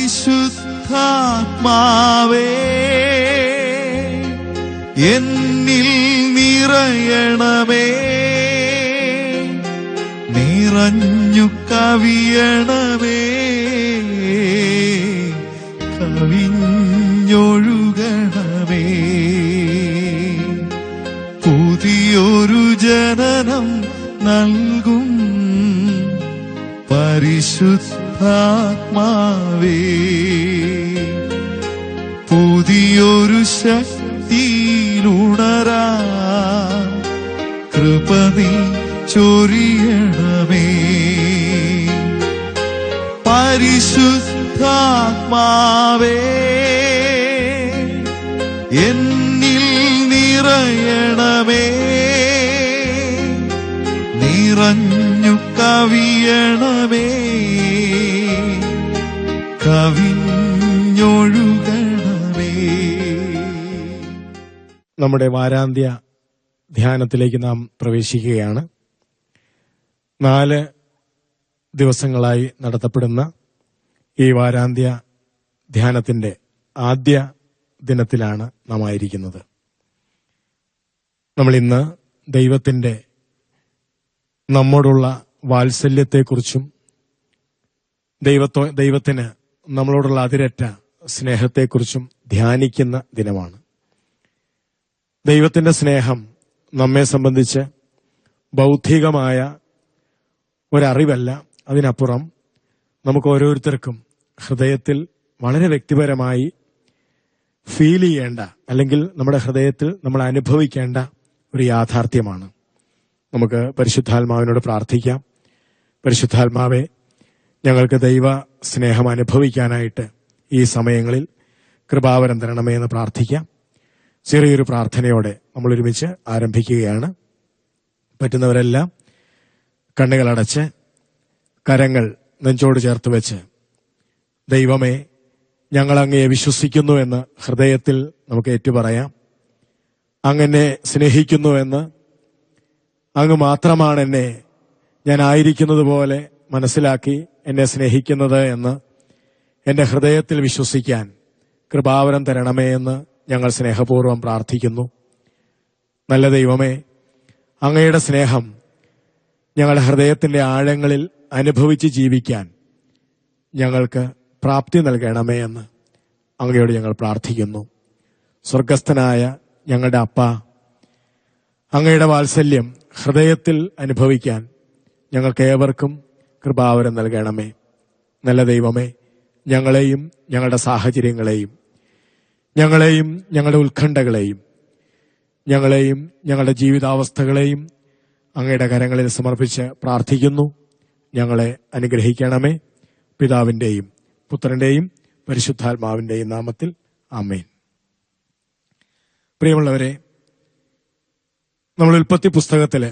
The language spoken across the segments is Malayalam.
പരിശുദ്ധാത്മാവേ എന്നിൽ നിറയണമേ, നിറഞ്ഞു കവിയണമേ, കവിഞ്ഞൊഴുകണമേ. പുതിയൊരു ജനനം നൽകും പരിശുദ്ധാത്മാവേ, പുതിയൊരു ശക്തിയിലുണരാ കൃപ നീ ചൊരിയണമേ. പരിശുദ്ധാത്മാവേ എന്നിൽ നിറയണമേ, നിറഞ്ഞു കവിയണമേ, കവിഞ്ഞൊഴുകണമേ. നമ്മുടെ വാരാന്ത്യ ധ്യാനത്തിലേക്ക് നാം പ്രവേശിക്കുകയാണ്. 4 ദിവസങ്ങളായി നടത്തപ്പെടുന്ന ഈ വാരാന്ത്യ ധ്യാനത്തിന്റെ ആദ്യ ദിനത്തിലാണ് നാം ആയിരിക്കുന്നത്. നമ്മൾ ഇന്ന് ദൈവത്തിന്റെ നമ്മോടുള്ള വാത്സല്യത്തെക്കുറിച്ചും ദൈവത്തിന് നമ്മളോടുള്ള അതിരറ്റ സ്നേഹത്തെക്കുറിച്ചും ധ്യാനിക്കുന്ന ദിനമാണ്. ദൈവത്തിന്റെ സ്നേഹം നമ്മെ സംബന്ധിച്ച് ബൗദ്ധികമായ ഒരറിവല്ല, അതിനപ്പുറം നമുക്ക് ഓരോരുത്തർക്കും ഹൃദയത്തിൽ വളരെ വ്യക്തിപരമായി ഫീൽ ചെയ്യേണ്ട, അല്ലെങ്കിൽ നമ്മുടെ ഹൃദയത്തിൽ നമ്മൾ അനുഭവിക്കേണ്ട ഒരു യാഥാർത്ഥ്യമാണ്. നമുക്ക് പരിശുദ്ധാത്മാവിനോട് പ്രാർത്ഥിക്കാം. പരിശുദ്ധാത്മാവെ, ഞങ്ങൾക്ക് ദൈവ സ്നേഹം അനുഭവിക്കാനായിട്ട് ഈ സമയങ്ങളിൽ കൃപാവരം തരണമേ എന്ന് പ്രാർത്ഥിക്കാം. ചെറിയൊരു പ്രാർത്ഥനയോടെ നമ്മൾ ഒരുമിച്ച് ആരംഭിക്കുകയാണ്. പറ്റുന്നവരെല്ലാം കണ്ണുകളടച്ച് കരങ്ങൾ നെഞ്ചോട് ചേർത്ത് വെച്ച്, ദൈവമേ, ഞങ്ങൾ അങ്ങയെ വിശ്വസിക്കുന്നു എന്ന് ഹൃദയത്തിൽ നമുക്ക് ഏറ്റുപറയാം. അങ്ങെന്നെ സ്നേഹിക്കുന്നുവെന്ന്, അങ്ങ് മാത്രമാണ് എന്നെ ഞാൻ ആയിരിക്കുന്നത് പോലെ മനസ്സിലാക്കി എന്നെ സ്നേഹിക്കുന്നത് എന്ന് എന്റെ ഹൃദയത്തിൽ വിശ്വസിക്കാൻ കൃപാവരം തരണമേ എന്ന് ഞങ്ങൾ സ്നേഹപൂർവ്വം പ്രാർത്ഥിക്കുന്നു. നല്ല ദൈവമേ, അങ്ങയുടെ സ്നേഹം ഞങ്ങളുടെ ഹൃദയത്തിന്റെ ആഴങ്ങളിൽ അനുഭവിച്ച് ജീവിക്കാൻ ഞങ്ങൾക്ക് പ്രാപ്തി നൽകണമേ എന്ന് അങ്ങയോട് ഞങ്ങൾ പ്രാർത്ഥിക്കുന്നു. സ്വർഗസ്ഥനായ ഞങ്ങളുടെ അപ്പ, അങ്ങയുടെ വാത്സല്യം ഹൃദയത്തിൽ അനുഭവിക്കാൻ ഞങ്ങൾക്ക് ഏവർക്കും കൃപാവരം നൽകണമേ. നല്ല ദൈവമേ, ഞങ്ങളെയും ഞങ്ങളുടെ സാഹചര്യങ്ങളെയും ഞങ്ങളുടെ ഉത്കണ്ഠകളെയും ഞങ്ങളുടെ ജീവിതാവസ്ഥകളെയും അങ്ങയുടെ കരങ്ങളിൽ സമർപ്പിച്ച് പ്രാർത്ഥിക്കുന്നു. ഞങ്ങളെ അനുഗ്രഹിക്കണമേ. പിതാവിന്റെയും പുത്രന്റെയും പരിശുദ്ധാത്മാവിന്റെയും നാമത്തിൽ ആമേൻ. പ്രിയമുള്ളവരെ, നമ്മൾ ഉൽപ്പത്തി പുസ്തകത്തില്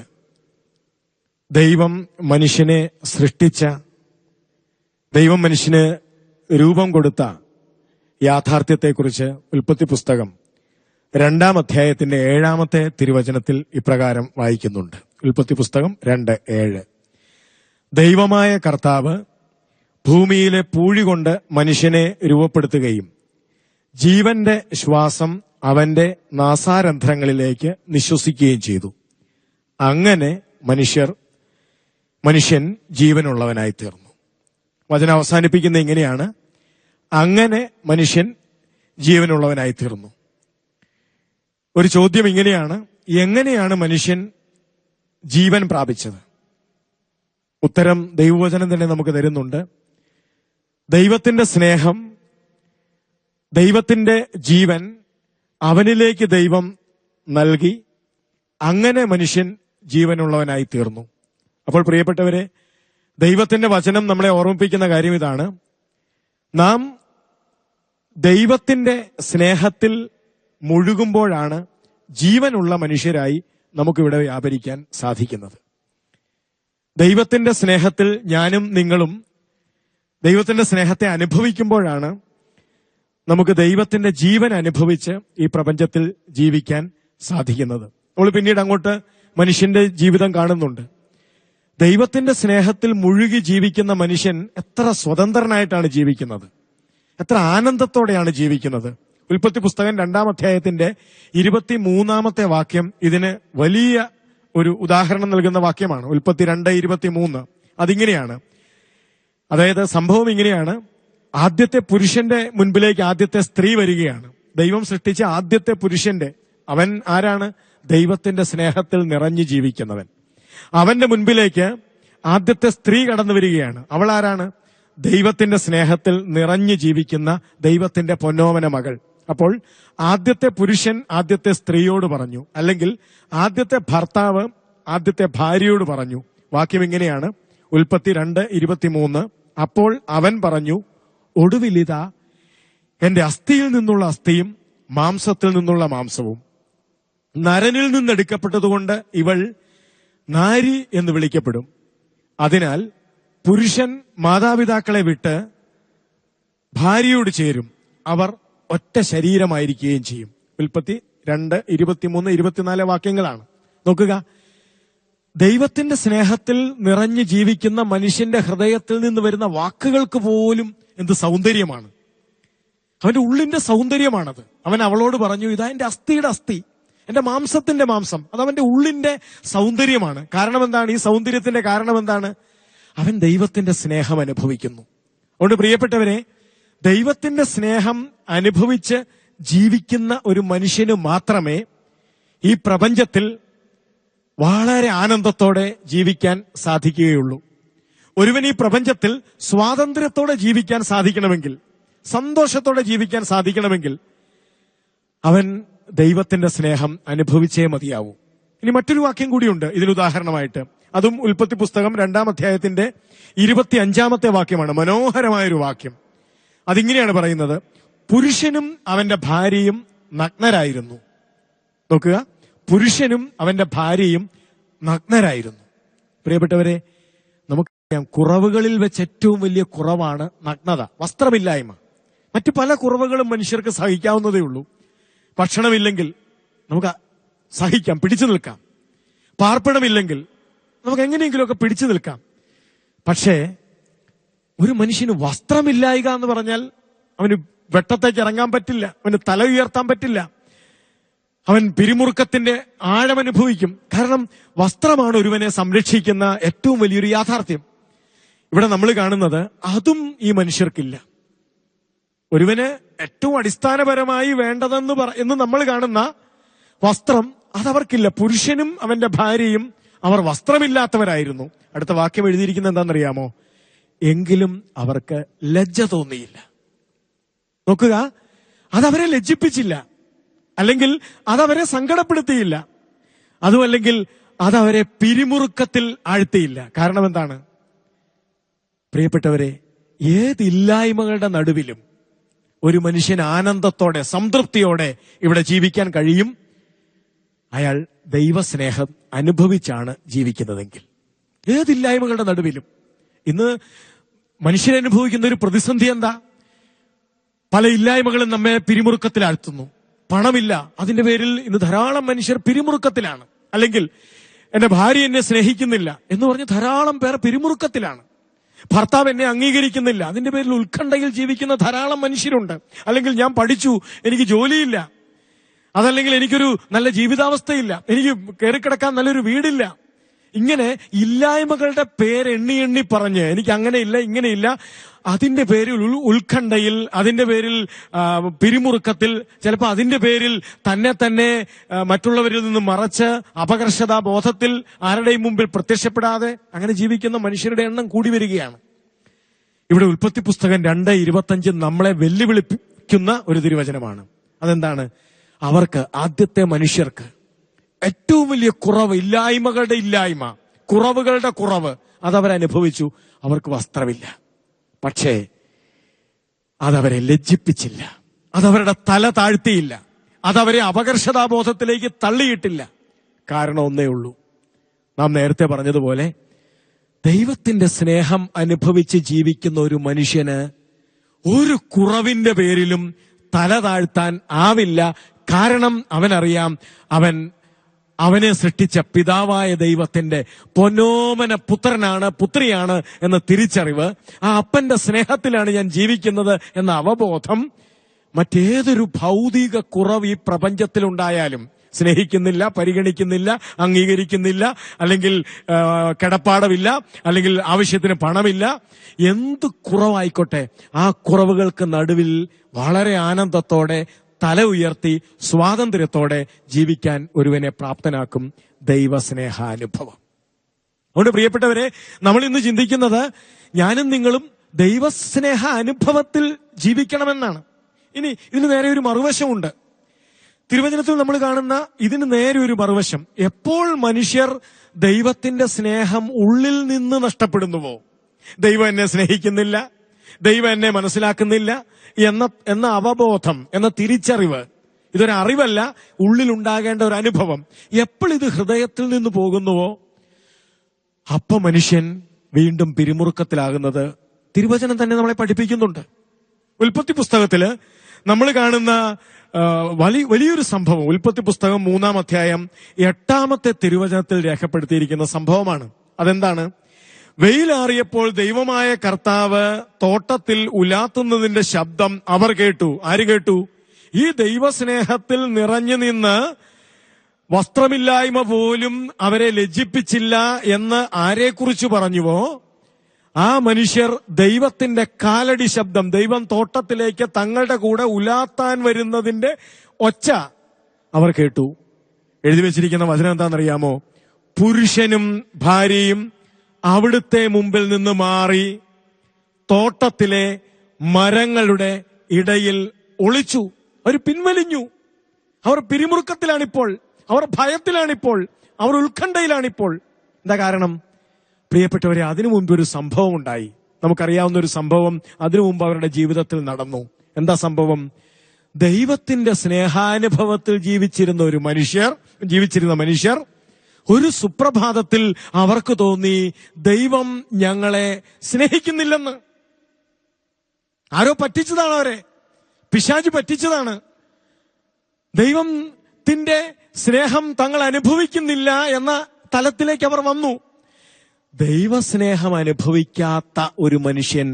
ദൈവം മനുഷ്യനെ സൃഷ്ടിച്ച, ദൈവം മനുഷ്യന് രൂപം കൊടുത്ത യാഥാർത്ഥ്യത്തെക്കുറിച്ച് ഉൽപ്പത്തി പുസ്തകം 2-ാം അധ്യായത്തിന്റെ 7-ാമത്തെ തിരുവചനത്തിൽ ഇപ്രകാരം വായിക്കുന്നുണ്ട്. ഉൽപ്പത്തി പുസ്തകം 2:7. ദൈവമായ കർത്താവ് ഭൂമിയിലെ പൂഴി കൊണ്ട് മനുഷ്യനെ രൂപപ്പെടുത്തുകയും ജീവന്റെ ശ്വാസം അവന്റെ നാസാരന്ധ്രങ്ങളിലേക്ക് നിശ്വസിക്കുകയും ചെയ്തു. അങ്ങനെ മനുഷ്യൻ ജീവനുള്ളവനായി തീർന്നു. വചനം അവസാനിപ്പിക്കുന്ന ഇങ്ങനെയാണ്: അങ്ങനെ മനുഷ്യൻ ജീവനുള്ളവനായി തീർന്നു. ഒരു ചോദ്യം ഇങ്ങനെയാണ്: എങ്ങനെയാണ് മനുഷ്യൻ ജീവൻ പ്രാപിച്ചത്? ഉത്തരം ദൈവവചനം തന്നെ നമുക്ക് തരുന്നുണ്ട്. ദൈവത്തിന്റെ സ്നേഹം, ദൈവത്തിന്റെ ജീവൻ അവനിലേക്ക് ദൈവം നൽകി. അങ്ങനെ മനുഷ്യൻ ജീവനുള്ളവനായി തീർന്നു. അപ്പോൾ പ്രിയപ്പെട്ടവരെ, ദൈവത്തിന്റെ വചനം നമ്മളെ ഓർമ്മിപ്പിക്കുന്ന കാര്യം ഇതാണ്: നാം ദൈവത്തിന്റെ സ്നേഹത്തിൽ മുഴുകുമ്പോഴാണ് ജീവനുള്ള മനുഷ്യരായി നമുക്കിവിടെ വ്യാപരിക്കാൻ സാധിക്കുന്നത്. ദൈവത്തിന്റെ സ്നേഹത്തിൽ ഞാനും നിങ്ങളും ദൈവത്തിന്റെ സ്നേഹത്തെ അനുഭവിക്കുമ്പോഴാണ് നമുക്ക് ദൈവത്തിന്റെ ജീവൻ അനുഭവിച്ച് ഈ പ്രപഞ്ചത്തിൽ ജീവിക്കാൻ സാധിക്കുന്നത്. നമ്മൾ പിന്നീട് അങ്ങോട്ട് മനുഷ്യന്റെ ജീവിതം കാണുന്നുണ്ട്. ദൈവത്തിന്റെ സ്നേഹത്തിൽ മുഴുകി ജീവിക്കുന്ന മനുഷ്യൻ എത്ര സ്വതന്ത്രനായിട്ടാണ് ജീവിക്കുന്നത്, എത്ര ആനന്ദത്തോടെയാണ് ജീവിക്കുന്നത്. ഉൽപ്പത്തി പുസ്തകം 2-ാം അധ്യായത്തിന്റെ 23-ാമത്തെ വാക്യം ഇതിന് വലിയ ഒരു ഉദാഹരണം നൽകുന്ന വാക്യമാണ്. ഉൽപ്പത്തി 2:23. അതിങ്ങനെയാണ്, അതായത് സംഭവം ഇങ്ങനെയാണ്. ആദ്യത്തെ പുരുഷന്റെ മുൻപിലേക്ക് ആദ്യത്തെ സ്ത്രീ വരികയാണ്. ദൈവം സൃഷ്ടിച്ച ആദ്യത്തെ പുരുഷന്റെ, അവൻ ആരാണ്? ദൈവത്തിന്റെ സ്നേഹത്തിൽ നിറഞ്ഞു ജീവിക്കുന്നവൻ. അവന്റെ മുൻപിലേക്ക് ആദ്യത്തെ സ്ത്രീ കടന്നു വരികയാണ്. അവൾ ആരാണ്? ദൈവത്തിന്റെ സ്നേഹത്തിൽ നിറഞ്ഞു ജീവിക്കുന്ന ദൈവത്തിന്റെ പൊന്നോമന മകൾ. അപ്പോൾ ആദ്യത്തെ പുരുഷൻ ആദ്യത്തെ സ്ത്രീയോട് പറഞ്ഞു, അല്ലെങ്കിൽ ആദ്യത്തെ ഭർത്താവ് ആദ്യത്തെ ഭാര്യയോട് പറഞ്ഞു. വാക്യം ഇങ്ങനെയാണ്, ഉൽപ്പത്തി 2:23. അപ്പോൾ അവൻ പറഞ്ഞു, ഒടുവിലിതാ എന്റെ അസ്ഥിയിൽ നിന്നുള്ള അസ്ഥിയും മാംസത്തിൽ നിന്നുള്ള മാംസവും, നരനിൽ നിന്നെടുക്കപ്പെട്ടതുകൊണ്ട് ഇവൾ നാരി എന്ന് വിളിക്കപ്പെടും. അതിനാൽ പുരുഷൻ മാതാപിതാക്കളെ വിട്ട് ഭാര്യയോട് ചേരും, അവർ ഒറ്റ ശരീരമായിരിക്കുകയും ചെയ്യും. ഉൽപ്പത്തി 2:23-24 വാക്യങ്ങളാണ്. നോക്കുക, ദൈവത്തിന്റെ സ്നേഹത്തിൽ നിറഞ്ഞു ജീവിക്കുന്ന മനുഷ്യന്റെ ഹൃദയത്തിൽ നിന്ന് വരുന്ന വാക്കുകൾക്ക് പോലും എന്ത് സൗന്ദര്യമാണ്. അവന്റെ ഉള്ളിന്റെ സൗന്ദര്യമാണത്. അവൻ അവളോട് പറഞ്ഞു, ഇതാ എന്റെ അസ്ഥിയുടെ അസ്ഥി, എന്റെ മാംസത്തിന്റെ മാംസം. അതവന്റെ ഉള്ളിന്റെ സൗന്ദര്യമാണ്. കാരണം എന്താണ്? ഈ സൗന്ദര്യത്തിന്റെ കാരണം എന്താണ്? അവൻ ദൈവത്തിന്റെ സ്നേഹം അനുഭവിക്കുന്നു. അതുകൊണ്ട് പ്രിയപ്പെട്ടവരെ, ദൈവത്തിന്റെ സ്നേഹം അനുഭവിച്ച് ജീവിക്കുന്ന ഒരു മനുഷ്യന് മാത്രമേ ഈ പ്രപഞ്ചത്തിൽ വളരെ ആനന്ദത്തോടെ ജീവിക്കാൻ സാധിക്കുകയുള്ളൂ. ഒരുവൻ ഈ പ്രപഞ്ചത്തിൽ സ്വാതന്ത്ര്യത്തോടെ ജീവിക്കാൻ സാധിക്കണമെങ്കിൽ, സന്തോഷത്തോടെ ജീവിക്കാൻ സാധിക്കണമെങ്കിൽ അവൻ ദൈവത്തിന്റെ സ്നേഹം അനുഭവിച്ചേ മതിയാവൂ. ഇനി മറ്റൊരു വാക്യം കൂടിയുണ്ട് ഇതിനുദാഹരണമായിട്ട്. അതും ഉൽപ്പത്തി പുസ്തകം 2-ാം അധ്യായത്തിന്റെ 25-ാമത്തെ വാക്യമാണ്. മനോഹരമായൊരു വാക്യം. അതിങ്ങനെയാണ് പറയുന്നത്, പുരുഷനും അവന്റെ ഭാര്യയും നഗ്നരായിരുന്നു. നോക്കുക, പുരുഷനും അവന്റെ ഭാര്യയും നഗ്നരായിരുന്നു. പ്രിയപ്പെട്ടവരെ, നമുക്കറിയാം, കുറവുകളിൽ വെച്ച് ഏറ്റവും വലിയ കുറവാണ് നഗ്നത, വസ്ത്രമില്ലായ്മ. മറ്റു പല കുറവുകളും മനുഷ്യർക്ക് സഹിക്കാവുന്നതേ ഉള്ളൂ. ഭക്ഷണമില്ലെങ്കിൽ നമുക്ക് സഹിക്കാം, പിടിച്ചു നിൽക്കാം. പാർപ്പിടമില്ലെങ്കിൽ നമുക്ക് എങ്ങനെയെങ്കിലുമൊക്കെ പിടിച്ചു നിൽക്കാം. പക്ഷേ ഒരു മനുഷ്യന് വസ്ത്രമില്ലായ്ക എന്ന് പറഞ്ഞാൽ അവന് വെട്ടത്തേക്ക് ഇറങ്ങാൻ പറ്റില്ല, അവന് തല ഉയർത്താൻ പറ്റില്ല, അവൻ പിരിമുറുക്കത്തിന്റെ ആഴമനുഭവിക്കും. കാരണം വസ്ത്രമാണ് ഒരുവനെ സംരക്ഷിക്കുന്ന ഏറ്റവും വലിയൊരു യാഥാർത്ഥ്യം. ഇവിടെ നമ്മൾ കാണുന്നത് അതും ഈ മനുഷ്യർക്കില്ല. ഒരുവന് ഏറ്റവും അടിസ്ഥാനപരമായി വേണ്ടതെന്ന് നമ്മൾ കാണുന്ന വസ്ത്രം അതവർക്കില്ല. പുരുഷനും അവന്റെ ഭാര്യയും അവർ വസ്ത്രമില്ലാത്തവരായിരുന്നു. അടുത്ത വാക്യം എഴുതിയിരിക്കുന്നത് എന്താണെന്നറിയാമോ? എങ്കിലും അവർക്ക് ലജ്ജ തോന്നിയില്ല. നോക്കുക, അതവരെ ലജ്ജിപ്പിച്ചില്ല, അല്ലെങ്കിൽ അതവരെ സങ്കടപ്പെടുത്തിയില്ല, അതുമല്ലെങ്കിൽ അതവരെ പിരിമുറുക്കത്തിൽ ആഴ്ത്തിയില്ല. കാരണം എന്താണ്? പ്രിയപ്പെട്ടവരെ, ഏതില്ലായ്മകളുടെ നടുവിലും ഒരു മനുഷ്യൻ ആനന്ദത്തോടെ സംതൃപ്തിയോടെ ഇവിടെ ജീവിക്കാൻ കഴിയും, അയാൾ ദൈവസ്നേഹം അനുഭവിച്ചാണ് ജീവിക്കുന്നതെങ്കിൽ. ഏതില്ലായ്മകളുടെ നടുവിലും. ഇന്ന് മനുഷ്യരനുഭവിക്കുന്ന ഒരു പ്രതിസന്ധി എന്താ? പല ഇല്ലായ്മകളും നമ്മെ പിരിമുറുക്കത്തിലാഴ്ത്തുന്നു. പണമില്ല, അതിന്റെ പേരിൽ ഇന്ന് ധാരാളം മനുഷ്യർ പിരിമുറുക്കത്തിലാണ്. അല്ലെങ്കിൽ എന്റെ ഭാര്യ എന്നെ സ്നേഹിക്കുന്നില്ല എന്ന് പറഞ്ഞ് ധാരാളം പേർ പിരിമുറുക്കത്തിലാണ്. ഭർത്താവ് എന്നെ അംഗീകരിക്കുന്നില്ല, അതിന്റെ പേരിൽ ഉത്കണ്ഠയിൽ ജീവിക്കുന്ന ധാരാളം മനുഷ്യരുണ്ട്. അല്ലെങ്കിൽ ഞാൻ പഠിച്ചു, എനിക്ക് ജോലിയില്ല, അതല്ലെങ്കിൽ എനിക്കൊരു നല്ല ജീവിതാവസ്ഥയില്ല, എനിക്ക് കയറിക്കിടക്കാൻ നല്ലൊരു വീടില്ല. ഇങ്ങനെ ഇല്ലായ്മകളുടെ പേരെണ്ണി എണ്ണി പറഞ്ഞ് എനിക്ക് അങ്ങനെയില്ല ഇങ്ങനെയില്ല, അതിന്റെ പേരിൽ ഉത്കണ്ഠയിൽ, അതിന്റെ പേരിൽ പിരിമുറുക്കത്തിൽ, ചിലപ്പോൾ അതിന്റെ പേരിൽ തന്നെ മറ്റുള്ളവരിൽ നിന്ന് മറച്ച് അപകർഷതാ ബോധത്തിൽ ആരുടെയും മുമ്പിൽ പ്രത്യക്ഷപ്പെടാതെ അങ്ങനെ ജീവിക്കുന്ന മനുഷ്യരുടെ എണ്ണം കൂടി വരികയാണ്. ഇവിടെ ഉൽപ്പത്തി പുസ്തകം 2:25 നമ്മളെ വെല്ലുവിളിക്കുന്ന ഒരു തിരുവചനമാണ്. അതെന്താണ്? അവർക്ക്, ആദ്യത്തെ മനുഷ്യർക്ക് ഏറ്റവും വലിയ കുറവ്, ഇല്ലായ്മകളുടെ ഇല്ലായ്മ, കുറവുകളുടെ കുറവ് അതവരനുഭവിച്ചു. അവർക്ക് വസ്ത്രമില്ല, പക്ഷേ അതവരെ ലജ്ജിപ്പിച്ചില്ല, അതവരുടെ തല താഴ്ത്തിയില്ല, അതവരെ അപകർഷതാബോധത്തിലേക്ക് തള്ളിയിട്ടില്ല. കാരണം ഒന്നേ ഉള്ളൂ, നാം നേരത്തെ പറഞ്ഞതുപോലെ ദൈവത്തിന്റെ സ്നേഹം അനുഭവിച്ച് ജീവിക്കുന്ന ഒരു മനുഷ്യന് ഒരു കുറവിന്റെ പേരിലും തല താഴ്ത്താൻ ആവില്ല. കാരണം അവനറിയാം, അവൻ അവനെ സൃഷ്ടിച്ച പിതാവായ ദൈവത്തിന്റെ പൊന്നോമന പുത്രനാണ്, പുത്രിയാണ് എന്ന തിരിച്ചറിവ്, ആ അപ്പന്റെ സ്നേഹത്തിലാണ് ഞാൻ ജീവിക്കുന്നത് എന്ന അവബോധം മറ്റേതൊരു ഭൗതിക കുറവ് ഈ പ്രപഞ്ചത്തിലുണ്ടായാലും സ്നേഹിക്കുന്നില്ല, പരിഗണിക്കുന്നില്ല, അംഗീകരിക്കുന്നില്ല, അല്ലെങ്കിൽ കിടപ്പാടമില്ല, അല്ലെങ്കിൽ ആവശ്യത്തിന് പണമില്ല, എന്ത് കുറവായിക്കോട്ടെ ആ കുറവുകൾക്ക് നടുവിൽ വളരെ ആനന്ദത്തോടെ തല ഉയർത്തി സ്വാതന്ത്ര്യത്തോടെ ജീവിക്കാൻ ഒരുവനെ പ്രാപ്തനാക്കും ദൈവസ്നേഹാനുഭവം. അതുകൊണ്ട് പ്രിയപ്പെട്ടവരെ, നമ്മൾ ഇന്ന് ചിന്തിക്കുന്നത് ഞാനും നിങ്ങളും ദൈവസ്നേഹ അനുഭവത്തിൽ ജീവിക്കണമെന്നാണ്. ഇനി ഇതിന് നേരെ ഒരു മറുവശമുണ്ട്. തിരുവചനത്തിൽ നമ്മൾ കാണുന്ന ഇതിന് നേരെ ഒരു മറുവശം. എപ്പോൾ മനുഷ്യർ ദൈവത്തിന്റെ സ്നേഹം ഉള്ളിൽ നിന്ന് നഷ്ടപ്പെടുന്നുവോ, ദൈവം എന്നെ സ്നേഹിക്കുന്നില്ല, ദൈവം എന്നെ മനസ്സിലാക്കുന്നില്ല എന്ന അവബോധം, എന്ന തിരിച്ചറിവ്, ഇതൊരു അറിവല്ല, ഉള്ളിലുണ്ടാകേണ്ട ഒരു അനുഭവം, എപ്പോൾ ഇത് ഹൃദയത്തിൽ നിന്ന് പോകുന്നുവോ അപ്പൊ മനുഷ്യൻ വീണ്ടും പിരിമുറുക്കത്തിലാകുന്നത് തിരുവചനം തന്നെ നമ്മളെ പഠിപ്പിക്കുന്നുണ്ട്. ഉൽപ്പത്തി പുസ്തകത്തില് നമ്മൾ കാണുന്ന വലിയൊരു സംഭവം, ഉൽപ്പത്തി പുസ്തകം 3-ാം അധ്യായം 8-ാമത്തെ തിരുവചനത്തിൽ രേഖപ്പെടുത്തിയിരിക്കുന്ന സംഭവമാണ്. അതെന്താണ്? വെയിലാറിയപ്പോൾ ദൈവമായ കർത്താവ് തോട്ടത്തിൽ ഉലാത്തുന്നതിന്റെ ശബ്ദം അവർ കേട്ടു. ആര് കേട്ടു? ഈ ദൈവസ്നേഹത്തിൽ നിറഞ്ഞു നിന്ന് വസ്ത്രമില്ലായ്മ പോലും അവരെ ലജ്ജിപ്പിച്ചില്ല എന്ന് ആരെക്കുറിച്ച് പറഞ്ഞുവോ ആ മനുഷ്യർ ദൈവത്തിന്റെ കാലടി ശബ്ദം, ദൈവം തോട്ടത്തിലേക്ക് തങ്ങളുടെ കൂടെ ഉലാത്താൻ വരുന്നതിന്റെ ഒച്ച അവർ കേട്ടു. എഴുതി വെച്ചിരിക്കുന്ന വചനം എന്താണെന്നറിയാമോ? പുരുഷനും ഭാര്യയും അവിടുത്തെ മുമ്പിൽ നിന്ന് മാറി തോട്ടത്തിലെ മരങ്ങളുടെ ഇടയിൽ ഒളിച്ചു. അവർ പിൻവലിഞ്ഞു. അവർ പിരിമുറുക്കത്തിലാണിപ്പോൾ, അവർ ഭയത്തിലാണിപ്പോൾ, അവർ ഉത്കണ്ഠയിലാണിപ്പോൾ. എന്താ കാരണം? പ്രിയപ്പെട്ടവരെ, അതിനു മുമ്പ് ഒരു സംഭവം ഉണ്ടായി. നമുക്കറിയാവുന്ന ഒരു സംഭവം അതിനു മുമ്പ് അവരുടെ ജീവിതത്തിൽ നടന്നു. എന്താ സംഭവം? ദൈവത്തിന്റെ സ്നേഹാനുഭവത്തിൽ ജീവിച്ചിരുന്ന മനുഷ്യർ ഒരു സുപ്രഭാതത്തിൽ അവർക്ക് തോന്നി ദൈവം ഞങ്ങളെ സ്നേഹിക്കുന്നില്ലെന്ന്. ആരോ പറ്റിച്ചതാണ് അവരെ, പിശാച് പറ്റിച്ചതാണ്. ദൈവത്തിന്റെ സ്നേഹം തങ്ങൾ അനുഭവിക്കുന്നില്ല എന്ന തലത്തിലേക്ക് അവർ വന്നു. ദൈവസ്നേഹം അനുഭവിക്കാത്ത ഒരു മനുഷ്യൻ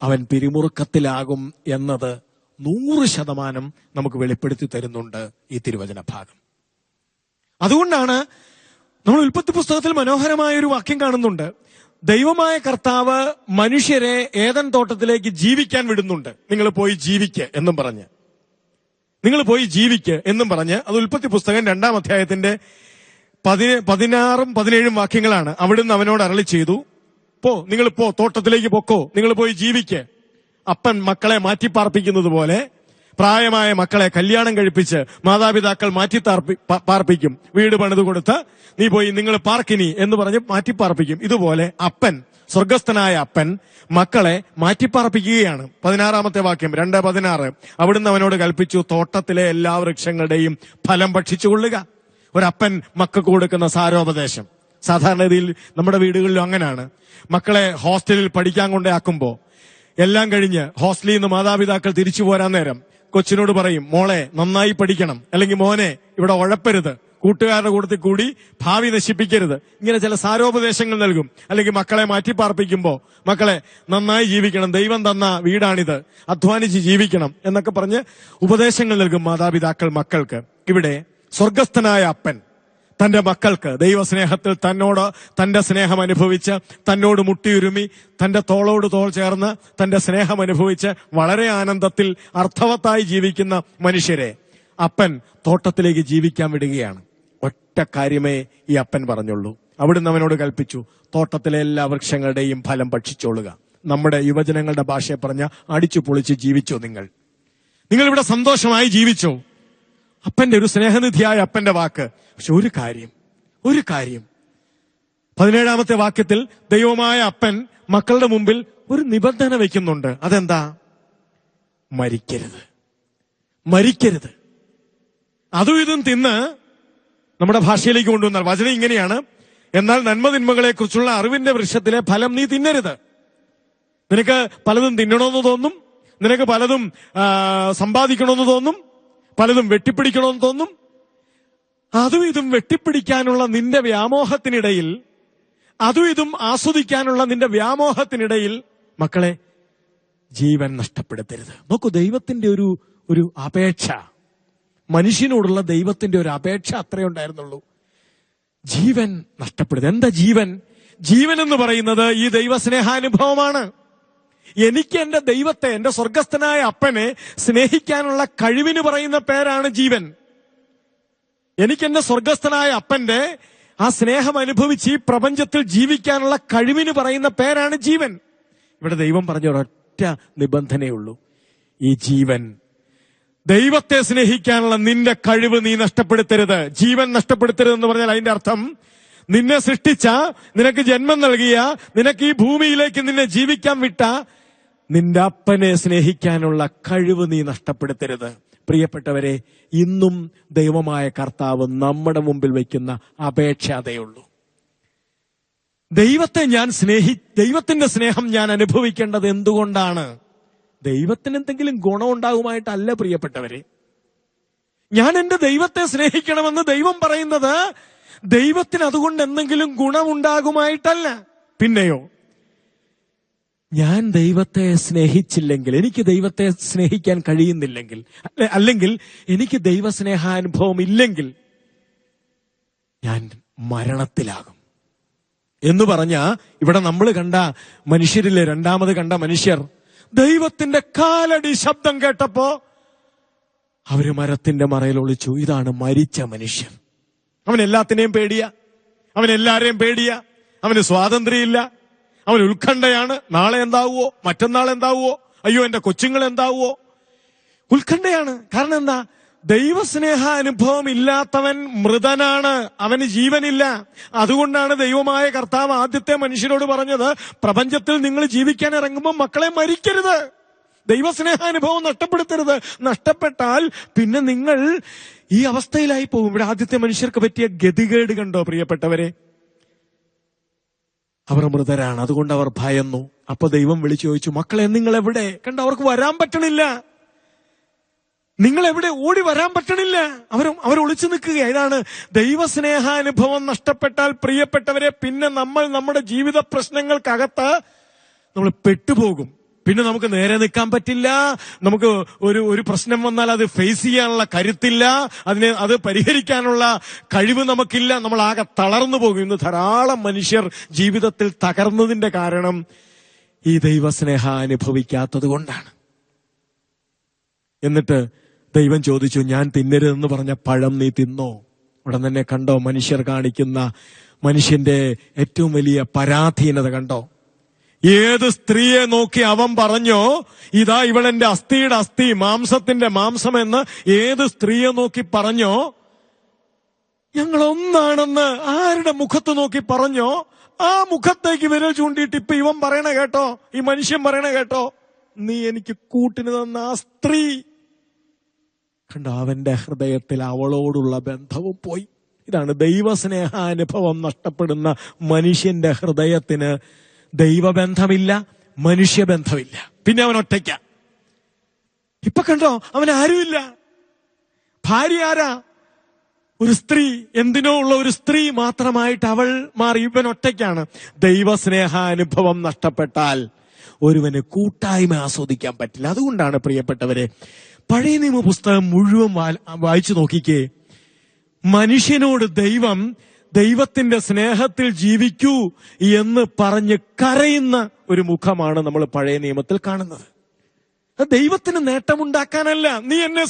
അവൻ പിരിമുറുക്കത്തിലാകും എന്നത് 100% നമുക്ക് വെളിപ്പെടുത്തി തരുന്നുണ്ട് ഈ തിരുവചന ഭാഗം. അതുകൊണ്ടാണ് നമ്മൾ ഉൽപ്പത്തി പുസ്തകത്തിൽ മനോഹരമായ ഒരു വാക്യം കാണുന്നുണ്ട്. ദൈവമായ കർത്താവ് മനുഷ്യരെ ഏദൻ തോട്ടത്തിലേക്ക് ജീവിക്കാൻ വിടുന്നുണ്ട്. നിങ്ങൾ പോയി ജീവിക്ക് എന്നും പറഞ്ഞ് അത് ഉൽപ്പത്തി പുസ്തകം 2-ാം അധ്യായത്തിന്റെ 16ഉം 17ഉം വാക്യങ്ങളാണ്. അവിടുന്ന് അവനോട് അരുളി ചെയ്തു, നിങ്ങൾ തോട്ടത്തിലേക്ക് പൊക്കോ, നിങ്ങൾ പോയി ജീവിക്ക്. അപ്പൻ മക്കളെ മാറ്റിപ്പാർപ്പിക്കുന്നത് പോലെ പ്രായമായ മക്കളെ കല്യാണം കഴിപ്പിച്ച് മാതാപിതാക്കൾ പാർപ്പിക്കും. വീട് പണിത് കൊടുത്ത് നിങ്ങൾ പാർക്കിനി എന്ന് പറഞ്ഞ് മാറ്റിപ്പാർപ്പിക്കും. ഇതുപോലെ അപ്പൻ, സ്വർഗസ്ഥനായ അപ്പൻ മക്കളെ മാറ്റിപ്പാർപ്പിക്കുകയാണ്. 16-ാമത്തെ വാക്യം 2:16. അവിടുന്ന് അവനോട് കൽപ്പിച്ചു, തോട്ടത്തിലെ എല്ലാ വൃക്ഷങ്ങളുടെയും ഫലം ഭക്ഷിച്ചുകൊള്ളുക. ഒരപ്പൻ മക്കൾക്ക് കൊടുക്കുന്ന സാരോപദേശം. സാധാരണഗതിയിൽ നമ്മുടെ വീടുകളിലും അങ്ങനെയാണ്. മക്കളെ ഹോസ്റ്റലിൽ പഠിക്കാൻ കൊണ്ടാക്കുമ്പോ എല്ലാം കഴിഞ്ഞ് ഹോസ്റ്റലിൽ നിന്ന് മാതാപിതാക്കൾ തിരിച്ചു പോരാൻ നേരം കൊച്ചിനോട് പറയും, മോളെ നന്നായി പഠിക്കണം, അല്ലെങ്കിൽ മോനെ ഇവിടെ ഉഴപ്പരുത്, കൂട്ടുകാരുടെ കൂട്ടത്തിൽ കൂടി ഭാവി നശിപ്പിക്കരുത്. ഇങ്ങനെ ചില സാരോപദേശങ്ങൾ നൽകും. അല്ലെങ്കിൽ മക്കളെ മാറ്റിപ്പാർപ്പിക്കുമ്പോ മക്കളെ നന്നായി ജീവിക്കണം, ദൈവം തന്ന വീടാണിത്, അധ്വാനിച്ച് ജീവിക്കണം എന്നൊക്കെ പറഞ്ഞ് ഉപദേശങ്ങൾ നൽകും മാതാപിതാക്കൾ മക്കൾക്ക്. ഇവിടെ സ്വർഗസ്ഥനായ അപ്പൻ തന്റെ മക്കൾക്ക് ദൈവസ്നേഹത്തിൽ തന്റെ സ്നേഹം അനുഭവിച്ച്, തന്നോട് മുട്ടിയുരുമി, തന്റെ തോളോട് തോൾ ചേർന്ന് തന്റെ സ്നേഹം അനുഭവിച്ച് വളരെ ആനന്ദത്തിൽ അർത്ഥവത്തായി ജീവിക്കുന്ന മനുഷ്യരെ അപ്പൻ തോട്ടത്തിലേക്ക് ജീവിക്കാൻ വിടുകയാണ്. ഒറ്റ കാര്യമേ ഈ അപ്പൻ പറഞ്ഞുള്ളൂ. അവിടുന്ന് അവനോട് കൽപ്പിച്ചു, തോട്ടത്തിലെ എല്ലാ വൃക്ഷങ്ങളുടെയും ഫലം ഭക്ഷിച്ചോളുക. നമ്മുടെ യുവജനങ്ങളുടെ ഭാഷയെ പറഞ്ഞ അടിച്ചു പൊളിച്ച് ജീവിച്ചോ. നിങ്ങൾ ഇവിടെ സന്തോഷമായി ജീവിച്ചോ. അപ്പന്റെ ഒരു സ്നേഹനിധിയായ അപ്പന്റെ വാക്ക്. പക്ഷെ ഒരു കാര്യം 17-ാമത്തെ വാക്യത്തിൽ ദൈവമായ അപ്പൻ മക്കളുടെ മുമ്പിൽ ഒരു നിബന്ധന വെക്കുന്നുണ്ട്. അതെന്താ? മരിക്കരുത്. അതും ഇതും തിന്ന് നമ്മുടെ ഭാഷയിലേക്ക് കൊണ്ടുവന്നാൽ വചനം ഇങ്ങനെയാണ്, എന്നാൽ നന്മതിന്മകളെ കുറിച്ചുള്ള അറിവിന്റെ വൃക്ഷത്തിലെ ഫലം നീ തിന്നരുത്. നിനക്ക് പലതും തിന്നണമെന്ന് തോന്നും, നിനക്ക് പലതും സമ്പാദിക്കണമെന്ന് തോന്നും, പലതും വെട്ടിപ്പിടിക്കണമെന്ന് തോന്നും. അതും ഇതും വെട്ടിപ്പിടിക്കാനുള്ള നിന്റെ വ്യാമോഹത്തിനിടയിൽ, അതും ഇതും ആസ്വദിക്കാനുള്ള നിന്റെ വ്യാമോഹത്തിനിടയിൽ മക്കളെ ജീവൻ നഷ്ടപ്പെടുത്തരുത്. നോക്കൂ, ദൈവത്തിന്റെ ഒരു അപേക്ഷ, മനുഷ്യനോടുള്ള ദൈവത്തിന്റെ ഒരു അപേക്ഷ അത്രേ ഉണ്ടായിരുന്നുള്ളൂ. ജീവൻ നഷ്ടപ്പെടുന്നത്. എന്താ ജീവൻ? ജീവൻ എന്ന് പറയുന്നത് ഈ ദൈവസ്നേഹാനുഭവമാണ്. എനിക്ക് എന്റെ ദൈവത്തെ, എന്റെ സ്വർഗസ്ഥനായ അപ്പനെ സ്നേഹിക്കാനുള്ള കഴിവിന് പറയുന്ന പേരാണ് ജീവൻ. എനിക്ക് എന്റെ സ്വർഗസ്ഥനായ അപ്പന്റെ ആ സ്നേഹം അനുഭവിച്ച് ഈ പ്രപഞ്ചത്തിൽ ജീവിക്കാനുള്ള കഴിവിന് പറയുന്ന പേരാണ് ജീവൻ. ഇവിടെ ദൈവം പറഞ്ഞ ഒരൊറ്റ നിബന്ധനയുള്ളൂ, ഈ ജീവൻ, ദൈവത്തെ സ്നേഹിക്കാനുള്ള നിന്റെ കഴിവ് നീ നഷ്ടപ്പെടുത്തരുത്. ജീവൻ നഷ്ടപ്പെടുത്തരുത് എന്ന് പറഞ്ഞാൽ അതിന്റെ അർത്ഥം, നിന്നെ സൃഷ്ടിച്ച, നിനക്ക് ജന്മം നൽകിയ, നിനക്ക് ഈ ഭൂമിയിലേക്ക് നിന്നെ ജീവിക്കാൻ വിട്ട നിന്റെ അപ്പനെ സ്നേഹിക്കാനുള്ള കഴിവ് നീ നഷ്ടപ്പെടുത്തരുത്. പ്രിയപ്പെട്ടവരെ, ഇന്നും ദൈവമായ കർത്താവ് നമ്മുടെ മുമ്പിൽ വയ്ക്കുന്ന അപേക്ഷ അതേയുള്ളൂ. ദൈവത്തിന്റെ സ്നേഹം ഞാൻ അനുഭവിക്കേണ്ടത് എന്തുകൊണ്ടാണ്? ദൈവത്തിന് എന്തെങ്കിലും ഗുണമുണ്ടാകുമായിട്ടല്ല പ്രിയപ്പെട്ടവരെ. ഞാൻ എന്റെ ദൈവത്തെ സ്നേഹിക്കണമെന്ന് ദൈവം പറയുന്നത് ദൈവത്തിന് അതുകൊണ്ട് എന്തെങ്കിലും ഗുണമുണ്ടാകുമായിട്ടല്ല. പിന്നെയോ, ഞാൻ ദൈവത്തെ സ്നേഹിച്ചില്ലെങ്കിൽ, എനിക്ക് ദൈവത്തെ സ്നേഹിക്കാൻ കഴിയുന്നില്ലെങ്കിൽ, അല്ലെങ്കിൽ എനിക്ക് ദൈവസ്നേഹാനുഭവം ഇല്ലെങ്കിൽ ഞാൻ മരണത്തിലാകും എന്ന് പറഞ്ഞ ഇവിടെ നമ്മൾ കണ്ട മനുഷ്യരിലെ രണ്ടാമത് കണ്ട മനുഷ്യർ ദൈവത്തിന്റെ കാലടി ശബ്ദം കേട്ടപ്പോ അവര് മരത്തിന്റെ മറയിൽ ഒളിച്ചു. ഇതാണ് മരിച്ച മനുഷ്യൻ. അവൻ എല്ലാത്തിനെയും പേടിയ, അവൻ എല്ലാരെയും പേടിയ, അവന് സ്വാതന്ത്ര്യമില്ല, അവൻ ഉത്കണ്ഠയാണ്. നാളെ എന്താവുമോ, മറ്റന്നാൾ എന്താവുമോ, അയ്യോ എന്റെ കൊച്ചുങ്ങൾ എന്താവുമോ, ഉത്കണ്ഠയാണ്. കാരണം എന്താ? ദൈവസ്നേഹാനുഭവം ഇല്ലാത്തവൻ മൃതനാണ്, അവന് ജീവനില്ല. അതുകൊണ്ടാണ് ദൈവമായ കർത്താവ് ആദ്യത്തെ മനുഷ്യരോട് പറഞ്ഞത്, പ്രപഞ്ചത്തിൽ നിങ്ങൾ ജീവിക്കാൻ ഇറങ്ങുമ്പോൾ മക്കളെ മരിക്കരുത്, ദൈവസ്നേഹാനുഭവം നഷ്ടപ്പെടുത്തരുത്. നഷ്ടപ്പെട്ടാൽ പിന്നെ നിങ്ങൾ ഈ അവസ്ഥയിലായി പോകും. ഇവിടെ ആദ്യത്തെ മനുഷ്യർക്ക് പറ്റിയ ഗതികേട് കണ്ടോ പ്രിയപ്പെട്ടവരെ? അവർ മൃതരാണ്, അതുകൊണ്ട് അവർ ഭയന്നു. അപ്പൊ ദൈവം വിളിച്ചു ചോദിച്ചു, മക്കളെ നിങ്ങൾ എവിടെ? കണ്ടോ, അവർക്ക് വരാൻ പറ്റണില്ല. നിങ്ങൾ എവിടെ? ഓടി വരാൻ പറ്റണില്ല. അവർ ഒളിച്ചു നിൽക്കുക. ഇതാണ് ദൈവസ്നേഹാനുഭവം നഷ്ടപ്പെട്ടാൽ പ്രിയപ്പെട്ടവരെ, പിന്നെ നമ്മൾ നമ്മുടെ ജീവിത പ്രശ്നങ്ങൾക്കകത്ത് നമ്മൾ പെട്ടുപോകും. പിന്നെ നമുക്ക് നേരെ നിൽക്കാൻ പറ്റില്ല. നമുക്ക് ഒരു പ്രശ്നം വന്നാൽ അത് ഫേസ് ചെയ്യാനുള്ള കരുത്തില്ല, അത് പരിഹരിക്കാനുള്ള കഴിവ് നമുക്കില്ല. നമ്മൾ ആകെ തളർന്നു പോകും. ഇന്ന് ധാരാളം മനുഷ്യർ ജീവിതത്തിൽ തകർന്നതിന്റെ കാരണം ഈ ദൈവസ്നേഹം അനുഭവിക്കാത്തത് കൊണ്ടാണ്. എന്നിട്ട് ദൈവം ചോദിച്ചു, ഞാൻ തിന്നരുതെന്ന് പറഞ്ഞ പഴം നീ തിന്നോ? ഉടൻ തന്നെ കണ്ടോ മനുഷ്യർ കാണിക്കുന്ന മനുഷ്യന്റെ ഏറ്റവും വലിയ പരാധീനത കണ്ടോ? ഏത് സ്ത്രീയെ നോക്കി അവൻ പറഞ്ഞോ, ഇതാ ഇവളെന്റെ അസ്ഥിയുടെ അസ്ഥി, മാംസത്തിന്റെ മാംസം എന്ന് ഏത് സ്ത്രീയെ നോക്കി പറഞ്ഞോ, ഞങ്ങൾ ഒന്നാണെന്ന് ആരുടെ മുഖത്ത് നോക്കി പറഞ്ഞോ, ആ മുഖത്തേക്ക് വിരൽ ചൂണ്ടിയിട്ട് ഇപ്പൊ ഇവൻ പറയണ കേട്ടോ, ഈ മനുഷ്യൻ പറയണ കേട്ടോ, നീ എനിക്ക് കൂട്ടിന് തന്ന ആ സ്ത്രീ. കണ്ടോ, അവന്റെ ഹൃദയത്തിൽ അവളോടുള്ള ബന്ധവും പോയി. ഇതാണ് ദൈവസ്നേഹാനുഭവം നഷ്ടപ്പെടുന്ന മനുഷ്യന്റെ ഹൃദയത്തിന് ദൈവബന്ധമില്ല, മനുഷ്യബന്ധമില്ല. പിന്നെ അവൻ ഒറ്റയ്ക്ക. ഇപ്പൊ കണ്ടോ, അവൻ ആരുമില്ല. ഭാര്യ ആരാ? ഒരു സ്ത്രീ, എന്തിനോ ഉള്ള ഒരു സ്ത്രീ മാത്രമായിട്ട് അവൾ മാറി. ഇവൻ ഒറ്റയ്ക്കാണ്. ദൈവസ്നേഹാനുഭവം നഷ്ടപ്പെട്ടാൽ ഒരുവന് കൂട്ടായ്മ ആസ്വദിക്കാൻ പറ്റില്ല. അതുകൊണ്ടാണ് പ്രിയപ്പെട്ടവരെ, പഴയ നിയമ പുസ്തകം മുഴുവൻ വായിച്ചു നോക്കിക്കേ. മനുഷ്യനോട് ദൈവത്തിന്റെ സ്നേഹത്തിൽ ജീവിക്കൂ എന്ന് പറഞ്ഞ് കരയുന്ന ഒരു മുഖമാണ് നമ്മൾ പഴയ നിയമത്തിൽ കാണുന്നത്. ദൈവത്തിന് നേട്ടമുണ്ടാക്കാനല്ല, നീ എന്നെ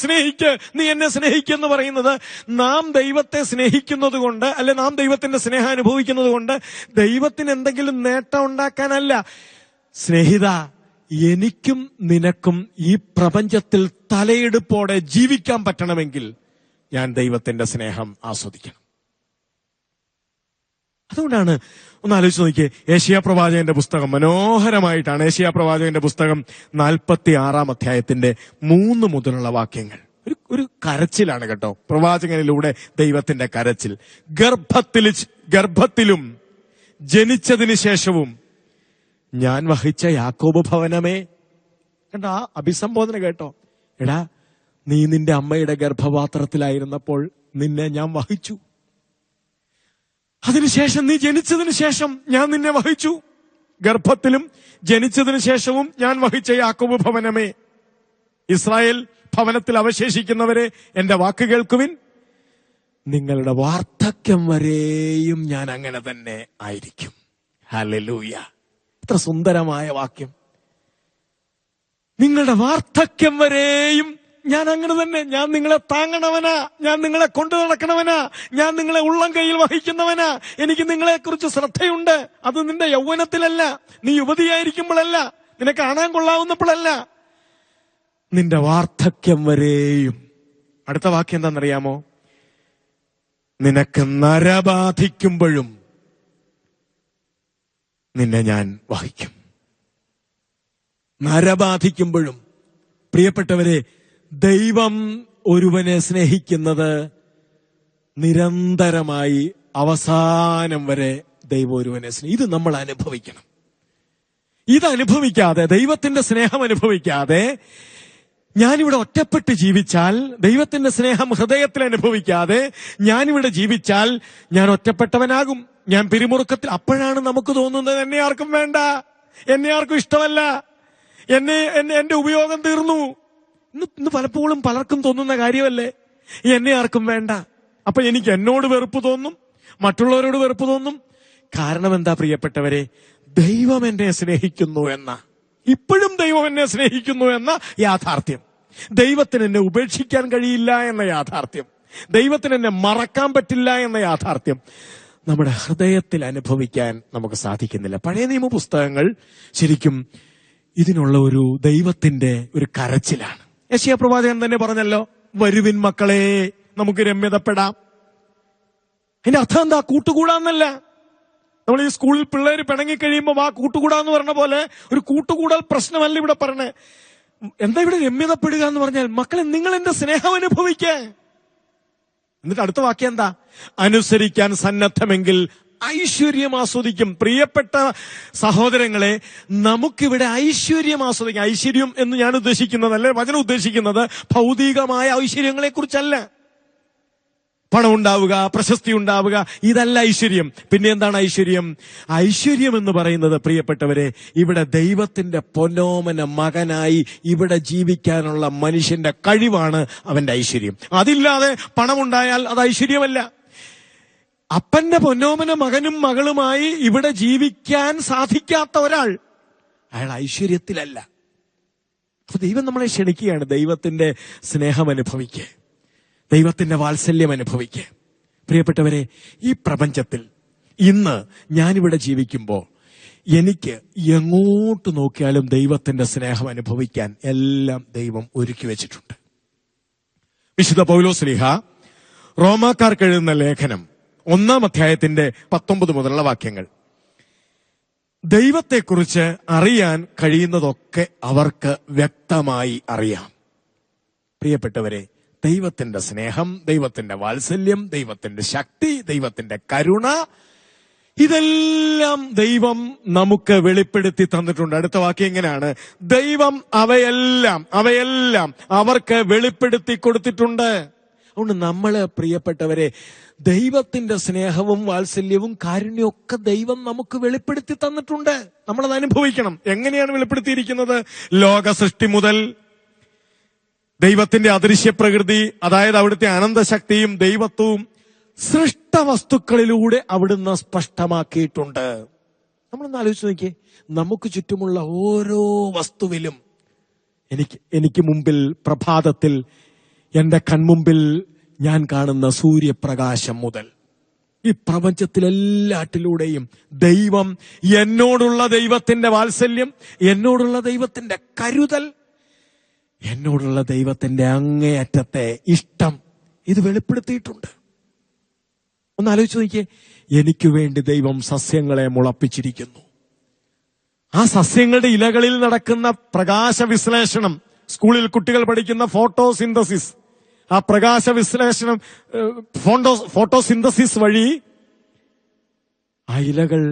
സ്നേഹിക്കെന്ന് പറയുന്നത്. നാം ദൈവത്തെ സ്നേഹിക്കുന്നത് കൊണ്ട്, അല്ലെ നാം ദൈവത്തിന്റെ സ്നേഹം അനുഭവിക്കുന്നത് കൊണ്ട് ദൈവത്തിന് എന്തെങ്കിലും നേട്ടം ഉണ്ടാക്കാനല്ല. സ്നേഹിത, എനിക്കും നിനക്കും ഈ പ്രപഞ്ചത്തിൽ തലയെടുപ്പോടെ ജീവിക്കാൻ പറ്റണമെങ്കിൽ ഞാൻ ദൈവത്തിന്റെ സ്നേഹം ആസ്വദിക്കണം. അതുകൊണ്ടാണ്, ഒന്ന് ആലോചിച്ച് നോക്കിയേ, ഏശയ്യാ പ്രവാചകന്റെ പുസ്തകം മനോഹരമായിട്ടാണ്. ഏശയ്യാ പ്രവാചകന്റെ പുസ്തകം 46 അധ്യായത്തിന്റെ 3 മുതലുള്ള വാക്യങ്ങൾ ഒരു കരച്ചിലാണ് കേട്ടോ. പ്രവാചകനിലൂടെ ദൈവത്തിന്റെ കരച്ചിൽ. ഗർഭത്തിലും ജനിച്ചതിന് ശേഷവും ഞാൻ വഹിച്ച യാക്കോബ് ഭവനമേ. കണ്ടോ ആ അഭിസംബോധന കേട്ടോ. എടാ, നീ നിന്റെ അമ്മയുടെ ഗർഭപാത്രത്തിലായിരുന്നപ്പോൾ നിന്നെ ഞാൻ വഹിച്ചു. അതിനുശേഷം നീ ജനിച്ചതിന് ശേഷം ഞാൻ നിന്നെ വഹിച്ചു. ഗർഭത്തിലും ജനിച്ചതിന് ശേഷവും ഞാൻ വഹിച്ച യാക്കോബ് ഭവനമേ, ഇസ്രായേൽ ഭവനത്തിൽ അവശേഷിക്കുന്നവരെ എന്റെ വാക്ക് കേൾക്കുവിൻ. നിങ്ങളുടെ വാർദ്ധക്യം വരെയും ഞാൻ അങ്ങനെ തന്നെ ആയിരിക്കും. ഹല്ലേലൂയ! എത്ര സുന്ദരമായ വാക്യം. നിങ്ങളുടെ വാർദ്ധക്യം വരെയും ഞാൻ അങ്ങനെ തന്നെ. ഞാൻ നിങ്ങളെ താങ്ങണവനാ, ഞാൻ നിങ്ങളെ കൊണ്ടു നടക്കണവനാ, ഞാൻ നിങ്ങളെ ഉള്ളം കയ്യിൽ വഹിക്കുന്നവനാ. എനിക്ക് നിങ്ങളെക്കുറിച്ച് ശ്രദ്ധയുണ്ട്. അത് നിന്റെ യൗവനത്തിലല്ല, നീ യുവതിയായിരിക്കുമ്പോഴല്ല, നിനക്ക് കാണാൻ കൊള്ളാവുന്നപ്പോഴല്ല, നിന്റെ വാർദ്ധക്യം വരെയും. അടുത്ത വാക്യം എന്താണെന്നറിയാമോ? നിനക്ക് നരബാധിക്കുമ്പോഴും നിന്നെ ഞാൻ വഹിക്കും. നരബാധിക്കുമ്പോഴും. പ്രിയപ്പെട്ടവരെ, ദൈവം ഒരുവനെ സ്നേഹിക്കുന്നത് നിരന്തരമായി അവസാനം വരെ ദൈവം ഒരുവനെ ഇത് നമ്മൾ അനുഭവിക്കണം. ഇതനുഭവിക്കാതെ, ദൈവത്തിന്റെ സ്നേഹം അനുഭവിക്കാതെ ഞാനിവിടെ ഒറ്റപ്പെട്ട് ജീവിച്ചാൽ, ദൈവത്തിന്റെ സ്നേഹം ഹൃദയത്തിൽ അനുഭവിക്കാതെ ഞാനിവിടെ ജീവിച്ചാൽ ഞാൻ ഒറ്റപ്പെട്ടവനാകും, ഞാൻ പിരിമുറുക്കത്തിൽ. അപ്പോഴാണ് നമുക്ക് തോന്നുന്നത് എന്നെ ആർക്കും വേണ്ട, എന്നെ ആർക്കും ഇഷ്ടമല്ല, എന്റെ ഉപയോഗം തീർന്നു. ഇന്ന് പലപ്പോഴും പലർക്കും തോന്നുന്ന കാര്യമല്ലേ, എന്നെ ആർക്കും വേണ്ട. അപ്പൊ എനിക്ക് എന്നോട് വെറുപ്പ് തോന്നും, മറ്റുള്ളവരോട് വെറുപ്പ് തോന്നും. കാരണം എന്താ പ്രിയപ്പെട്ടവരെ? ദൈവം എന്നെ സ്നേഹിക്കുന്നു എന്ന, ഇപ്പോഴും ദൈവം എന്നെ സ്നേഹിക്കുന്നു എന്ന യാഥാർത്ഥ്യം, ദൈവത്തിന് എന്നെ ഉപേക്ഷിക്കാൻ കഴിയില്ല എന്ന യാഥാർത്ഥ്യം, ദൈവത്തിന് എന്നെ മറക്കാൻ പറ്റില്ല എന്ന യാഥാർത്ഥ്യം നമ്മുടെ ഹൃദയത്തിൽ അനുഭവിക്കാൻ നമുക്ക് സാധിക്കുന്നില്ല. പഴയ നിയമ പുസ്തകങ്ങൾ ശരിക്കും ഇതിനുള്ള ഒരു ദൈവത്തിന്റെ ഒരു കരച്ചിലാണ്. യെശയ്യാ പ്രവാചകൻ തന്നെ പറഞ്ഞല്ലോ, വരുവിൻ മക്കളെ, നമുക്ക് രമ്യതപ്പെടാം. അതിന്റെ അർത്ഥം എന്താ? കൂട്ടുകൂടാന്നല്ല. നമ്മൾ ഈ സ്കൂളിൽ പിള്ളേര് പിണങ്ങിക്കഴിയുമ്പോൾ ആ കൂട്ടുകൂടാന്ന് പറഞ്ഞ പോലെ ഒരു കൂട്ടുകൂടൽ പ്രശ്നമല്ല ഇവിടെ പറഞ്ഞേ. എന്താ ഇവിടെ രമ്യതപ്പെടുക എന്ന് പറഞ്ഞാൽ, മക്കളെ നിങ്ങൾ എന്റെ സ്നേഹം അനുഭവിക്കേ. എന്നിട്ട് അടുത്ത വാക്യം എന്താ? അനുസരിക്കാൻ സന്നദ്ധമെങ്കിൽ ഐശ്വര്യം ആസ്വദിക്കും. പ്രിയപ്പെട്ട സഹോദരങ്ങളെ, നമുക്കിവിടെ ഐശ്വര്യം ആസ്വദിക്കാം. ഐശ്വര്യം എന്ന് ഞാൻ ഉദ്ദേശിക്കുന്നതല്ല, വചനം ഉദ്ദേശിക്കുന്നത് ഭൗതികമായ ഐശ്വര്യങ്ങളെ കുറിച്ചല്ല. പണം ഉണ്ടാവുക, പ്രശസ്തി ഉണ്ടാവുക, ഇതല്ല ഐശ്വര്യം. പിന്നെ എന്താണ് ഐശ്വര്യം? ഐശ്വര്യം എന്ന് പറയുന്നത് പ്രിയപ്പെട്ടവരെ, ഇവിടെ ദൈവത്തിന്റെ പൊന്നോമന മകനായി ഇവിടെ ജീവിക്കാനുള്ള മനുഷ്യന്റെ കഴിവാണ് അവന്റെ ഐശ്വര്യം. അതില്ലാതെ പണമുണ്ടായാൽ അത് ഐശ്വര്യമല്ല. അപ്പന്റെ പൊന്നോമന മകനും മകളുമായി ഇവിടെ ജീവിക്കാൻ സാധിക്കാത്ത ഒരാൾ, അയാൾ ഐശ്വര്യത്തിലല്ല. അപ്പൊ ദൈവം നമ്മളെ ക്ഷണിക്കുകയാണ്, ദൈവത്തിന്റെ സ്നേഹം അനുഭവിക്കുക, ദൈവത്തിന്റെ വാത്സല്യം അനുഭവിക്കുക. പ്രിയപ്പെട്ടവരെ, ഈ പ്രപഞ്ചത്തിൽ ഇന്ന് ഞാനിവിടെ ജീവിക്കുമ്പോൾ എനിക്ക് എങ്ങോട്ട് നോക്കിയാലും ദൈവത്തിന്റെ സ്നേഹം അനുഭവിക്കാൻ എല്ലാം ദൈവം ഒരുക്കി വെച്ചിട്ടുണ്ട്. വിശുദ്ധ പൗലോസ് ശ്ലീഹ റോമാക്കാർക്ക് എഴുതുന്ന ലേഖനം 1-ാം അധ്യായത്തിന്റെ 19 മുതലുള്ള വാക്യങ്ങൾ, ദൈവത്തെക്കുറിച്ച് അറിയാൻ കഴിയുന്നതൊക്കെ അവർക്ക് വ്യക്തമായി അറിയാം. പ്രിയപ്പെട്ടവരെ, ദൈവത്തിന്റെ സ്നേഹം, ദൈവത്തിന്റെ വാത്സല്യം, ദൈവത്തിന്റെ ശക്തി, ദൈവത്തിന്റെ കരുണ, ഇതെല്ലാം ദൈവം നമുക്ക് വെളിപ്പെടുത്തി തന്നിട്ടുണ്ട്. അടുത്ത വാക്യം എങ്ങനെയാണ്? ദൈവം അവയെല്ലാം അവർക്ക് വെളിപ്പെടുത്തി കൊടുത്തിട്ടുണ്ട്. അതുകൊണ്ട് നമ്മള് പ്രിയപ്പെട്ടവരെ, ദൈവത്തിന്റെ സ്നേഹവും വാത്സല്യവും കാരുണ്യവും ഒക്കെ ദൈവം നമുക്ക് വെളിപ്പെടുത്തി തന്നിട്ടുണ്ട്. നമ്മളത് അനുഭവിക്കണം. എങ്ങനെയാണ് വെളിപ്പെടുത്തിയിരിക്കുന്നത്? ലോക സൃഷ്ടി മുതൽ ദൈവത്തിന്റെ അദൃശ്യ പ്രകൃതി, അതായത് അവിടുത്തെ അനന്തശക്തിയും ദൈവത്വവും സൃഷ്ടവസ്തുക്കളിലൂടെ അവിടുന്ന് സ്പഷ്ടമാക്കിയിട്ടുണ്ട്. നമ്മളൊന്ന് ആലോചിച്ച് നോക്കിയേ, നമുക്ക് ചുറ്റുമുള്ള ഓരോ വസ്തുവിലും, എനിക്ക് മുമ്പിൽ പ്രഭാതത്തിൽ എന്റെ കൺമുമ്പിൽ ഞാൻ കാണുന്ന സൂര്യപ്രകാശം മുതൽ ഈ പ്രപഞ്ചത്തിലെല്ലാറ്റിലൂടെയും ദൈവം, എന്നോടുള്ള ദൈവത്തിന്റെ വാത്സല്യം, എന്നോടുള്ള ദൈവത്തിന്റെ കരുതൽ, എന്നോടുള്ള ദൈവത്തിന്റെ അങ്ങേയറ്റത്തെ ഇഷ്ടം, ഇത് വെളിപ്പെടുത്തിയിട്ടുണ്ട്. ഒന്ന് ആലോചിച്ച് നോക്കിയേ, എനിക്ക് വേണ്ടി ദൈവം സസ്യങ്ങളെ മുളപ്പിച്ചിരിക്കുന്നു. ആ സസ്യങ്ങളുടെ ഇലകളിൽ നടക്കുന്ന പ്രകാശ വിശ്ലേഷണം, സ്കൂളിൽ കുട്ടികൾ പഠിക്കുന്ന ഫോട്ടോസിന്തസിസ്, ആ പ്രകാശ വിശ്ലേഷണം, ഫോട്ടോസിന്തസിസ് വഴി ആ ഇലകൾ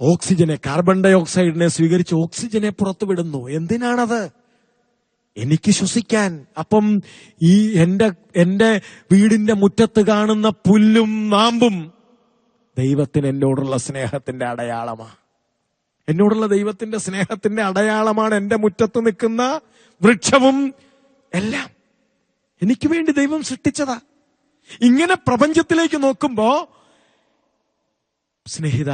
ഓക്സിജനെ, കാർബൺ ഡൈ ഓക്സൈഡിനെ സ്വീകരിച്ച് ഓക്സിജനെ പുറത്തുവിടുന്നു. എന്തിനാണത്? എനിക്ക് ശ്വസിക്കാൻ. അപ്പം ഈ എന്റെ വീടിന്റെ മുറ്റത്ത് കാണുന്ന പുല്ലും നാമ്പും ദൈവത്തിന് എന്നോടുള്ള സ്നേഹത്തിന്റെ അടയാളമാണ്. എന്നോടുള്ള ദൈവത്തിന്റെ സ്നേഹത്തിന്റെ അടയാളമാണ് എന്റെ മുറ്റത്ത് നിൽക്കുന്ന വൃക്ഷവും എല്ലാം. എനിക്ക് വേണ്ടി ദൈവം സൃഷ്ടിച്ചതാ. ഇങ്ങനെ പ്രപഞ്ചത്തിലേക്ക് നോക്കുമ്പോ സ്നേഹിത,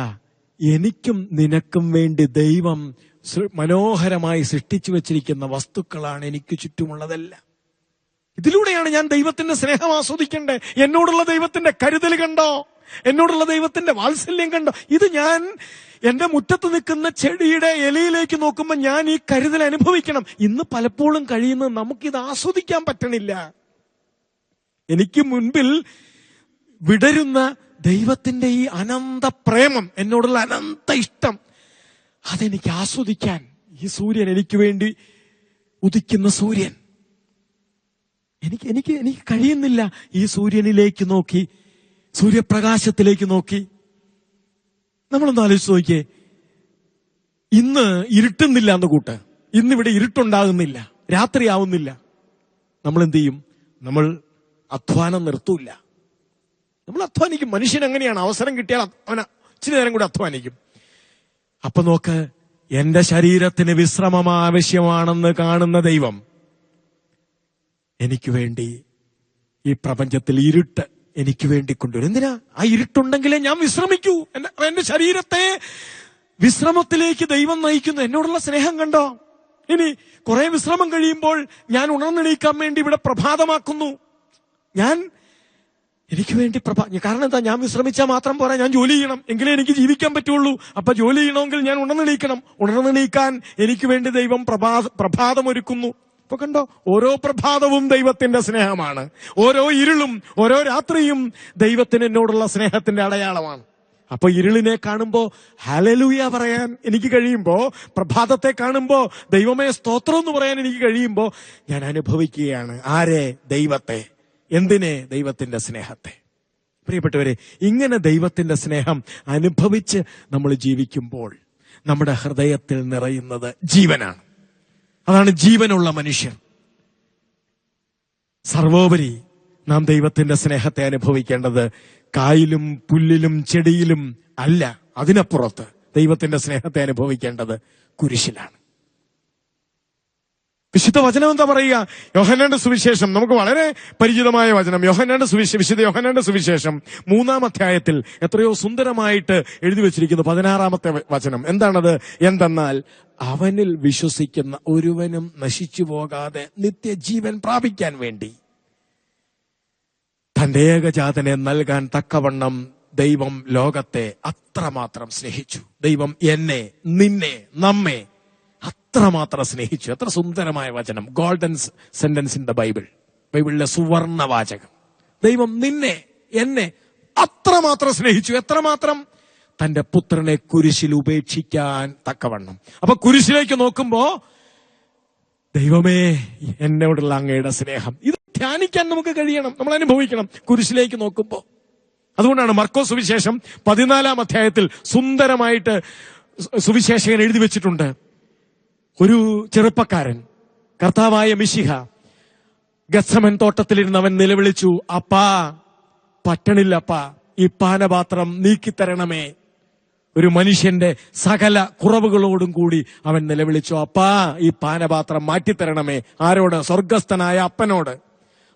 എനിക്കും നിനക്കും വേണ്ടി ദൈവം മനോഹരമായി സൃഷ്ടിച്ചു വച്ചിരിക്കുന്ന വസ്തുക്കളാണ് എനിക്ക് ചുറ്റുമുള്ളതെല്ലാം. ഇതിലൂടെയാണ് ഞാൻ ദൈവത്തിന്റെ സ്നേഹം ആസ്വദിക്കേണ്ടത്. എന്നോടുള്ള ദൈവത്തിന്റെ കരുതൽ കണ്ടോ? എന്നോടുള്ള ദൈവത്തിന്റെ വാത്സല്യം കണ്ടോ? ഇത് ഞാൻ എന്റെ മുറ്റത്ത് നിൽക്കുന്ന ചെടിയുടെ ഇലയിലേക്ക് നോക്കുമ്പോൾ ഞാൻ ഈ കരുതൽ അനുഭവിക്കണം. ഇന്ന് പലപ്പോഴും കഴിയുന്നത് നമുക്കിത് ആസ്വദിക്കാൻ പറ്റണില്ല. എനിക്ക് മുൻപിൽ വിടരുന്ന ദൈവത്തിന്റെ ഈ അനന്ത പ്രേമം, എന്നോടുള്ള അനന്ത ഇഷ്ടം, അതെനിക്ക് ആസ്വദിക്കാൻ ഈ സൂര്യൻ, എനിക്ക് വേണ്ടി ഉദിക്കുന്ന സൂര്യൻ, എനിക്ക് കഴിയുന്നില്ല ഈ സൂര്യനിലേക്ക് നോക്കി, സൂര്യപ്രകാശത്തിലേക്ക് നോക്കി. നമ്മളൊന്ന് ആലോചിച്ച് നോക്കിയേ, ഇന്ന് ഇരുട്ടുന്നില്ല എന്ന് കൂട്ട്, ഇന്നിവിടെ ഇരുട്ടുണ്ടാകുന്നില്ല, രാത്രിയാവുന്നില്ല. നമ്മൾ എന്ത് ചെയ്യും? നമ്മൾ അധ്വാനം നിർത്തൂല. നമ്മൾ അധ്വാനിക്കും. മനുഷ്യൻ എങ്ങനെയാണ്? അവസരം കിട്ടിയാൽ അവന് ഇച്ചിരി നേരം കൂടി അധ്വാനിക്കും. അപ്പൊ നോക്ക്, എന്റെ ശരീരത്തിന് വിശ്രമം ആവശ്യമാണെന്ന് കാണുന്ന ദൈവം എനിക്ക് വേണ്ടി ഈ പ്രപഞ്ചത്തിൽ ഇരുട്ട് എനിക്ക് വേണ്ടി കൊണ്ടുവരും. എന്തിനാ? ആ ഇരുട്ടുണ്ടെങ്കിലേ ഞാൻ വിശ്രമിക്കൂ. എന്റെ ശരീരത്തെ വിശ്രമത്തിലേക്ക് ദൈവം നയിക്കുന്നു. എന്നോടുള്ള സ്നേഹം കണ്ടോ? ഇനി കുറെ വിശ്രമം കഴിയുമ്പോൾ ഞാൻ ഉണർന്നെണീക്കാൻ വേണ്ടി ഇവിടെ പ്രഭാതമാക്കുന്നു. എനിക്ക് വേണ്ടി കാരണം എന്താ? ഞാൻ വിശ്രമിച്ചാൽ മാത്രം പോരാ, ഞാൻ ജോലി ചെയ്യണം, എങ്കിലേ എനിക്ക് ജീവിക്കാൻ പറ്റുള്ളൂ. അപ്പൊ ജോലി ചെയ്യണമെങ്കിൽ ഞാൻ ഉണർന്നെണീക്കണം. ഉണർന്നെണീക്കാൻ എനിക്ക് വേണ്ടി ദൈവം പ്രഭാതം ഒരുക്കുന്നു. ഇപ്പൊ കണ്ടോ, ഓരോ പ്രഭാതവും ദൈവത്തിന്റെ സ്നേഹമാണ്. ഓരോ ഇരുളും ഓരോ രാത്രിയും ദൈവത്തിന് എന്നോടുള്ള സ്നേഹത്തിന്റെ അടയാളമാണ്. അപ്പൊ ഇരുളിനെ കാണുമ്പോ ഹല്ലേലൂയ പറയാൻ എനിക്ക് കഴിയുമ്പോ, പ്രഭാതത്തെ കാണുമ്പോ ദൈവമേ സ്തോത്രം എന്ന് പറയാൻ എനിക്ക് കഴിയുമ്പോ ഞാൻ അനുഭവിക്കുകയാണ്. ആരെ? ദൈവത്തെ. എന്തിനെ? ദൈവത്തിന്റെ സ്നേഹത്തെ. പ്രിയപ്പെട്ടവരെ, ഇങ്ങനെ ദൈവത്തിന്റെ സ്നേഹം അനുഭവിച്ച് നമ്മൾ ജീവിക്കുമ്പോൾ നമ്മുടെ ഹൃദയത്തിൽ നിറയുന്നത് ജീവനാണ്. അതാണ് ജീവനുള്ള മനുഷ്യൻ. സർവോപരി നാം ദൈവത്തിന്റെ സ്നേഹത്തെ അനുഭവിക്കേണ്ടത് കായിലും പുല്ലിലും ചെടിയിലും അല്ല. അതിനപ്പുറത്ത് ദൈവത്തിന്റെ സ്നേഹത്തെ അനുഭവിക്കേണ്ടത് കുരിശിലാണ്. വിശുദ്ധ വചനം എന്താ പറയുക? യോഹന്നാന്റെ സുവിശേഷം, നമുക്ക് വളരെ പരിചിതമായ വചനം. വിശുദ്ധ യോഹന്നാന്റെ സുവിശേഷം 3-ാം അധ്യായത്തിൽ എത്രയോ സുന്ദരമായിട്ട് എഴുതി വെച്ചിരിക്കുന്നു 16-ാമത്തെ വചനം. എന്താണത്? എന്തെന്നാൽ അവനിൽ വിശ്വസിക്കുന്ന ഒരുവനും നശിച്ചു പോകാതെ നിത്യജീവൻ പ്രാപിക്കാൻ വേണ്ടി തന്റെ ഏകജാതനെ നൽകാൻ തക്കവണ്ണം ദൈവം ലോകത്തെ അത്രമാത്രം സ്നേഹിച്ചു. ദൈവം എന്നെ, നിന്നെ, നമ്മെ അത്രമാത്രം സ്നേഹിച്ചു. എത്ര സുന്ദരമായ വചനം! ഗോൾഡൻ സെന്റൻസ് ഇൻ ദ ബൈബിളിലെ സുവർണ വാചകം. ദൈവം നിന്നെ, എന്നെ അത്രമാത്രം സ്നേഹിച്ചു. എത്രമാത്രം? തന്റെ പുത്രനെ കുരിശിൽ ഉപേക്ഷിക്കാൻ തക്കവണ്ണം. അപ്പൊ കുരിശിലേക്ക് നോക്കുമ്പോ ദൈവമേ എന്നോടുള്ള അങ്ങയുടെ സ്നേഹം, ഇത് ധ്യാനിക്കാൻ നമുക്ക് കഴിയണം, നമ്മൾ അനുഭവിക്കണം കുരിശിലേക്ക് നോക്കുമ്പോ. അതുകൊണ്ടാണ് മർക്കോസ് സുവിശേഷം 14-ാം അധ്യായത്തിൽ സുന്ദരമായിട്ട് സുവിശേഷകൻ എഴുതി വെച്ചിട്ടുണ്ട്. ഒരു ചെറുപ്പക്കാരൻ, കർത്താവായ മിശിഹ, ഗത്സമൻ തോട്ടത്തിലിരുന്ന് അവൻ നിലവിളിച്ചു, അപ്പാ പറ്റണില്ലപ്പാ, ഈ പാനപാത്രം നീക്കിത്തരണമേ. ഒരു മനുഷ്യന്റെ സകല കുറവുകളോടും കൂടി അവൻ നിലവിളിച്ചു, അപ്പാ ഈ പാനപാത്രം മാറ്റിത്തരണമേ. ആരോട്? സ്വർഗസ്ഥനായ അപ്പനോട്.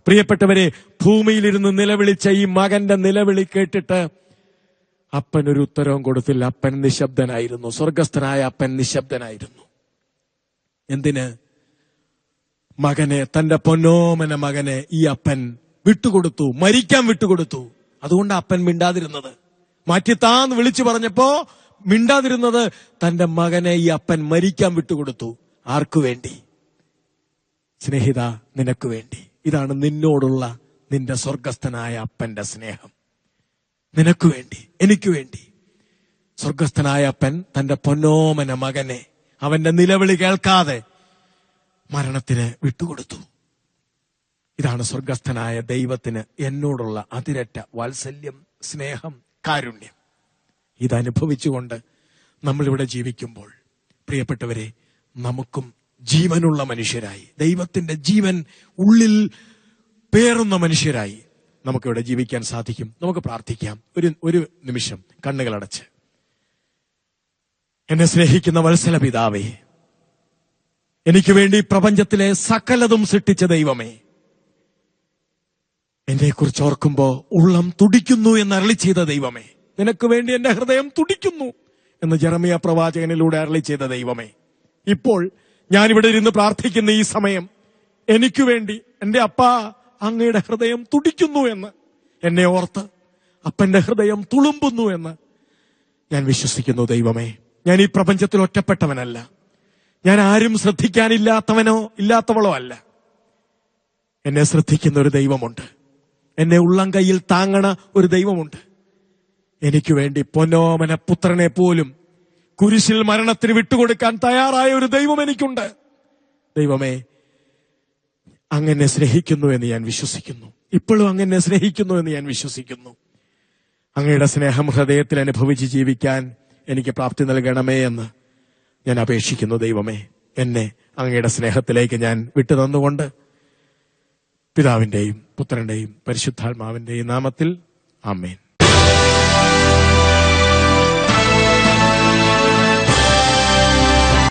പ്രിയപ്പെട്ടവരെ, ഭൂമിയിലിരുന്ന് നിലവിളിച്ച ഈ മകന്റെ നിലവിളി കേട്ടിട്ട് അപ്പൻ ഒരു ഉത്തരവും കൊടുത്തില്ല. അപ്പൻ നിശബ്ദനായിരുന്നു. സ്വർഗസ്ഥനായ അപ്പൻ നിശബ്ദനായിരുന്നു. എന്തിന്? മകനെ, തന്റെ പൊന്നോമന മകനെ ഈ അപ്പൻ വിട്ടുകൊടുത്തു, മരിക്കാൻ വിട്ടുകൊടുത്തു. അതുകൊണ്ട് അപ്പൻ മിണ്ടാതിരുന്നത്. മാറ്റിത്താന്ന് വിളിച്ചു പറഞ്ഞപ്പോ മിണ്ടാതിരുന്നത് തന്റെ മകനെ ഈ അപ്പൻ മരിക്കാൻ വിട്ടുകൊടുത്തു. ആർക്കു വേണ്ടി? സ്നേഹിത, നിനക്ക് വേണ്ടി. ഇതാണ് നിന്നോടുള്ള നിന്റെ സ്വർഗസ്ഥനായ അപ്പന്റെ സ്നേഹം. നിനക്ക് വേണ്ടി, എനിക്ക് വേണ്ടി. സ്വർഗസ്ഥനായ അപ്പൻ തന്റെ പൊന്നോമന മകനെ അവന്റെ നിലവിളി കേൾക്കാതെ മരണത്തിന് വിട്ടുകൊടുത്തു. ഇതാണ് സ്വർഗസ്ഥനായ ദൈവത്തിന് എന്നോടുള്ള അതിരറ്റ വാത്സല്യം, സ്നേഹം, കാരുണ്യം. ഇതനുഭവിച്ചുകൊണ്ട് നമ്മളിവിടെ ജീവിക്കുമ്പോൾ പ്രിയപ്പെട്ടവരെ, നമുക്കും ജീവനുള്ള മനുഷ്യരായി, ദൈവത്തിന്റെ ജീവൻ ഉള്ളിൽ പേറുന്ന മനുഷ്യരായി നമുക്കിവിടെ ജീവിക്കാൻ സാധിക്കും. നമുക്ക് പ്രാർത്ഥിക്കാം. ഒരു നിമിഷം കണ്ണുകളടച്ച്. എന്നെ സ്നേഹിക്കുന്ന വത്സല പിതാവേ, എനിക്ക് വേണ്ടി പ്രപഞ്ചത്തിലെ സകലതും സൃഷ്ടിച്ച ദൈവമേ, എന്നെക്കുറിച്ച് ഓർക്കുമ്പോ ഉള്ളം തുടിക്കുന്നു എന്ന് അരുളി ചെയ്ത ദൈവമേ, നിനക്ക് വേണ്ടി എന്റെ ഹൃദയം തുടിക്കുന്നു എന്ന് ജെറമിയ പ്രവാചകനിലൂടെ അരുളി ചെയ്ത ദൈവമേ, ഇപ്പോൾ ഞാനിവിടെ ഇരുന്ന് പ്രാർത്ഥിക്കുന്ന ഈ സമയം എനിക്ക് വേണ്ടി എന്റെ അപ്പാ അങ്ങയുടെ ഹൃദയം തുടിക്കുന്നു എന്ന് എന്നെ ഓർത്ത് അപ്പന്റെ ഹൃദയം തുളുമ്പുന്നു എന്ന് ഞാൻ വിശ്വസിക്കുന്നു. ദൈവമേ, ഞാൻ ഈ പ്രപഞ്ചത്തിൽ ഒറ്റപ്പെട്ടവനല്ല, ഞാൻ ആരും ശ്രദ്ധിക്കാനില്ലാത്തവനോ ഇല്ലാത്തവളോ അല്ല. എന്നെ ശ്രദ്ധിക്കുന്ന ഒരു ദൈവമുണ്ട്, എന്നെ ഉള്ളം കയ്യിൽ താങ്ങണ ഒരു ദൈവമുണ്ട്. എനിക്ക് വേണ്ടി പൊന്നോമന പുത്രനെ പോലും കുരിശിൽ മരണത്തിന് വിട്ടുകൊടുക്കാൻ തയ്യാറായ ഒരു ദൈവം എനിക്കുണ്ട്. ദൈവമേ, അങ്ങനെ സ്നേഹിക്കുന്നു എന്ന് ഞാൻ വിശ്വസിക്കുന്നു. ഇപ്പോഴും അങ്ങനെ സ്നേഹിക്കുന്നു എന്ന് ഞാൻ വിശ്വസിക്കുന്നു. അങ്ങയുടെ സ്നേഹം ഹൃദയത്തിൽ അനുഭവിച്ച് ജീവിക്കാൻ എനിക്ക് പ്രാപ്തി നൽകണമേ എന്ന് ഞാൻ അപേക്ഷിക്കുന്നു. ദൈവമേ, എന്നെ അങ്ങയുടെ സ്നേഹത്തിലേക്ക് ഞാൻ വിട്ടു തന്നുകൊണ്ട് പിതാവിന്റെയും പുത്രന്റെയും പരിശുദ്ധാത്മാവിന്റെയും നാമത്തിൽ ആമേൻ.